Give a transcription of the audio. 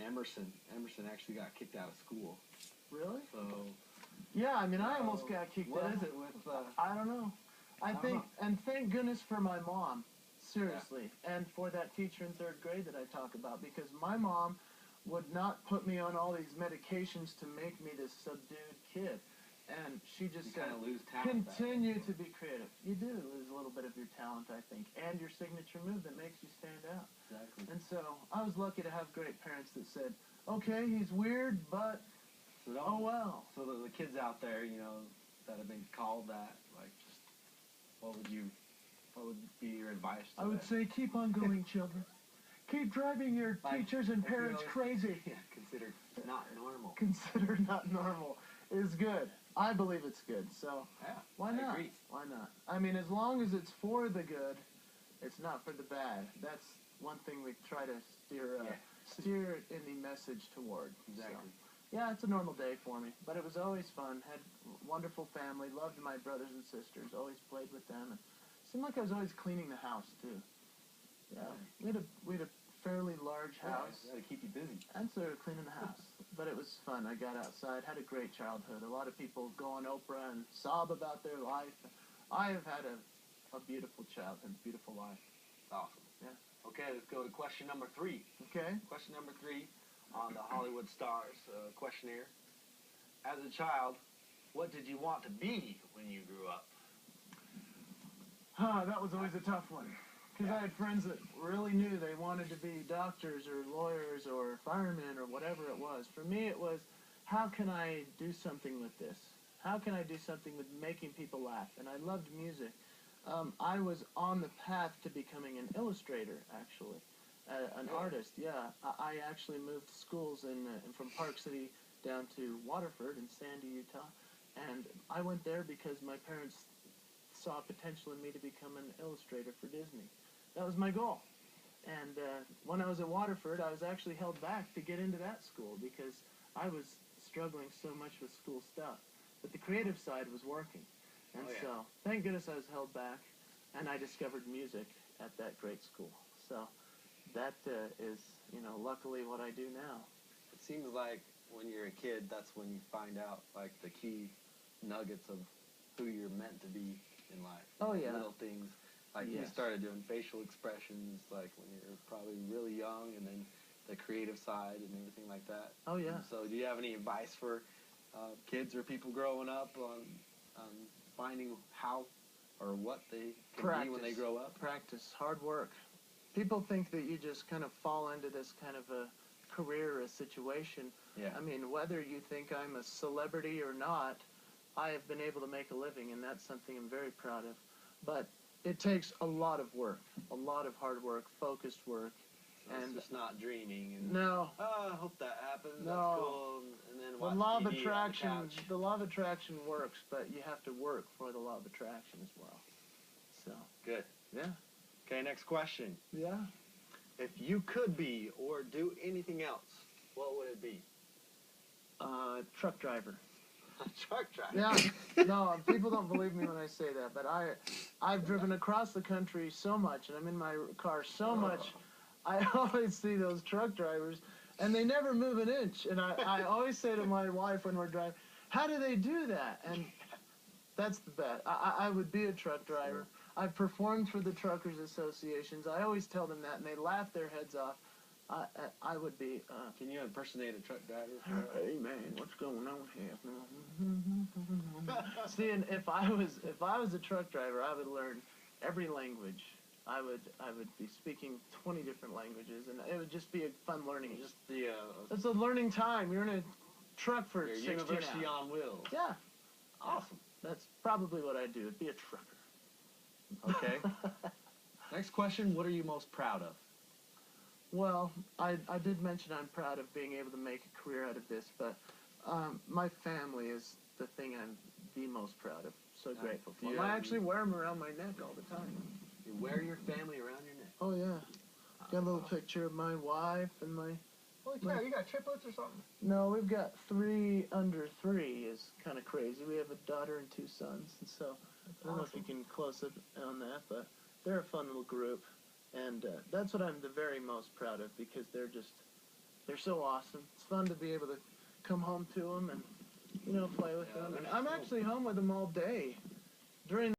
Emerson. Emerson actually got kicked out of school. Really? So. Yeah, I mean, I almost got kicked out. What is it with? I don't know. I think, and thank goodness for my mom, seriously, and for that teacher in 3rd grade that I talk about, because my mom would not put me on all these medications to make me this subdued kid. And she just said, lose talent, continue to be creative. You do lose a little bit of your talent, I think, and your signature move that makes you stand out. Exactly. And so I was lucky to have great parents that said, okay, he's weird, but oh well. So the kids out there, you know, that have been called that, like, just what would be your advice to I would say keep on going, children. Keep driving your teachers and parents crazy. Yeah, considered not normal. Considered not normal is good. I believe it's good, so yeah, why not? I agree. Why not? I mean, as long as it's for the good, it's not for the bad. That's one thing we try to steer any message toward. Exactly. So, yeah, it's a normal day for me, but it was always fun. Had wonderful family, loved my brothers and sisters, always played with them, and seemed like I was always cleaning the house too. Yeah, we had a fairly large house. Yeah, to keep you busy. And so cleaning the house. But it was fun. I got outside, had a great childhood. A lot of people go on Oprah and sob about their life. I have had a beautiful childhood, beautiful life. Awesome. Yeah. Okay, let's go to question number 3. Okay. Question number 3 on the Hollywood Stars questionnaire. As a child, what did you want to be when you grew up? That was always a tough one. Because I had friends that really knew they wanted to be doctors or lawyers or firemen or whatever it was. For me, it was, how can I do something with this? How can I do something with making people laugh? And I loved music. I was on the path to becoming an illustrator, actually, an artist. Yeah, I actually moved schools from Park City down to Waterford in Sandy, Utah. And I went there because my parents saw potential in me to become an illustrator for Disney. That was my goal. And when I was at Waterford, I was actually held back to get into that school because I was struggling so much with school stuff. But the creative side was working. And so, thank goodness I was held back, and I discovered music at that great school. So, that is, you know, luckily what I do now. It seems like when you're a kid, that's when you find out, like, the key nuggets of who you're meant to be in life. Oh, yeah. Little things. Like, you started doing facial expressions, like, when you're probably really young, and then the creative side and everything like that. Oh, yeah. So, do you have any advice for kids or people growing up on finding how or what they can be when they grow up? Practice. Hard work. People think that you just kind of fall into this kind of a career or a situation. Yeah. I mean, whether you think I'm a celebrity or not, I have been able to make a living, and that's something I'm very proud of. But it takes a lot of work, a lot of hard work, focused work. So and it's just not dreaming. And, no. Oh, I hope that happens. No. That's cool. And then watch the law TV of attraction. on the couch. The law of attraction works, but you have to work for the law of attraction as well. So. Good. Yeah. Okay, next question. Yeah. If you could be or do anything else, what would it be? Truck driver. Truck driver. Yeah. No, people don't believe me when I say that, but I've driven across the country so much, and I'm in my car so much. I always see those truck drivers, and they never move an inch. And I always say to my wife when we're driving, how do they do that? And that's the bet. I would be a truck driver. I've performed for the Truckers Associations. I always tell them that, and they laugh their heads off. I would be... Can you impersonate a truck driver? Hey, man, what's going on here? See, and if I was a truck driver, I would learn every language. I would be speaking 20 different languages, and it would just be a fun learning. It's a learning time. You're in a truck for 16 hours. University on wheels. Yeah. Awesome. That's probably what I'd do. It'd be a trucker. Okay. Next question, what are you most proud of? Well, I did mention I'm proud of being able to make a career out of this, but my family is the thing I'm the most proud of. So grateful for them. I actually wear them around my neck all the time. You wear your family around your neck? Oh, yeah. Got a little picture of my wife and my... Holy cow, you got triplets or something? No, we've got 3 under 3 is kind of crazy. We have a daughter and 2 sons, and so I don't know if you can close up on that, but they're a fun little group. And that's what I'm the very most proud of, because they're just They're so awesome. It's fun to be able to come home to them and, you know, play with them. And I'm actually home with them all day. During